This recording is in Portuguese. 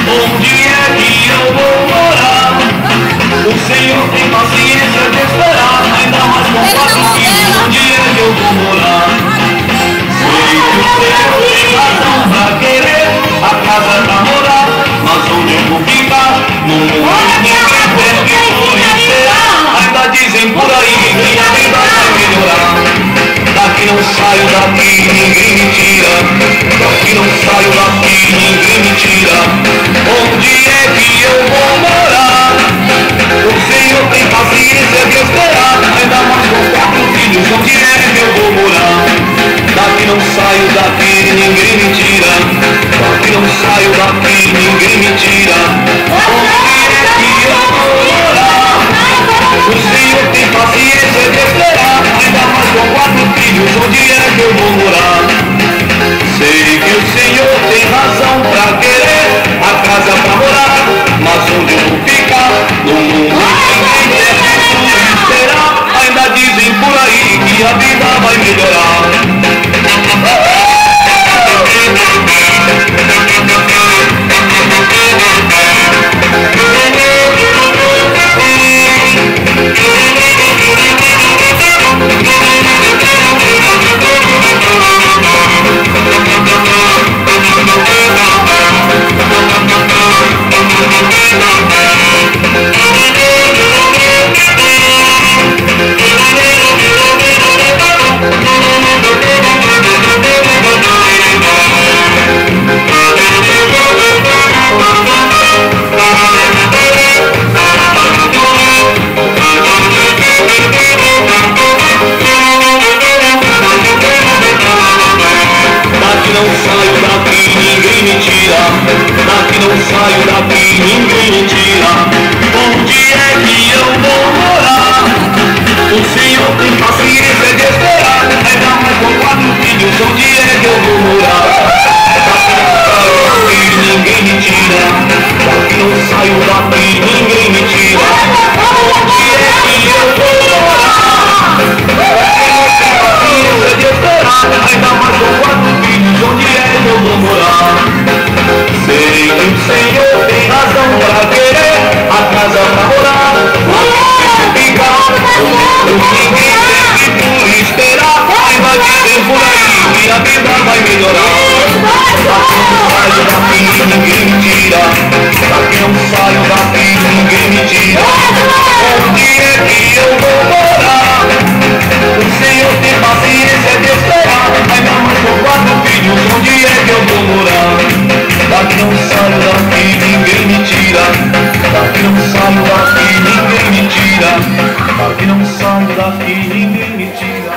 Onde é que eu vou morar? O Senhor tem paciência de esperar, ainda mais com 4 filhos. Onde é que eu vou morar? Sei que o Senhor tem razão pra querer a casa pra morar, mas onde eu vou ficar? No mundo ninguém perde por esperar. Ainda dizem por aí que a vida vai melhorar. Daqui não saio, daqui ninguém me tira. Daqui não saio, daqui ninguém me tira. Onde é que eu vou morar? O Senhor tem paciência de esperar, ainda mais com 4 filhos. Onde é que eu vou morar? Daqui não saio, daqui ninguém me tira. Daqui não saio, daqui ninguém me tira. Onde é que eu vou morar? O Senhor tem paciência de esperar, ainda mais com 4 filhos. Onde é que eu vou morar? Sei que o Senhor tem razão pra querer a casa pra morar, mas onde eu vou ficar? No mundo ninguém deve tudo esperar. Ainda dizem por aí que a vida vai melhorar. Daqui não saio, daqui ninguém me tira. Onde é que eu vou morar? O Senhor tem paciência de esperar, ainda mais com 4 filhos. Onde é que eu vou morar? Daqui não saio, daqui ninguém me tira. Daqui não saio, daqui ninguém me tira. Onde é que eu vou morar? O Senhor tem paciência de esperar, ainda mais com 4 filhos. Onde é que eu vou morar? Sei que o Senhor tem razão pra querer a casa pra morar, mas fica ninguém tem que por esperar. Ainda dizem por aí que a vida vai melhorar. Daqui não saio, daqui ninguém me tira. Daqui não saio, daqui ninguém me tira. Onde é que eu vou morar? O Senhor tem paciência de esperar, ainda mais com 4 filhos. Onde é que eu vou morar? Daqui não saio, daqui ninguém me tira. Daqui não saio, daqui ninguém me tira. Daqui não saio, daqui ninguém me tira.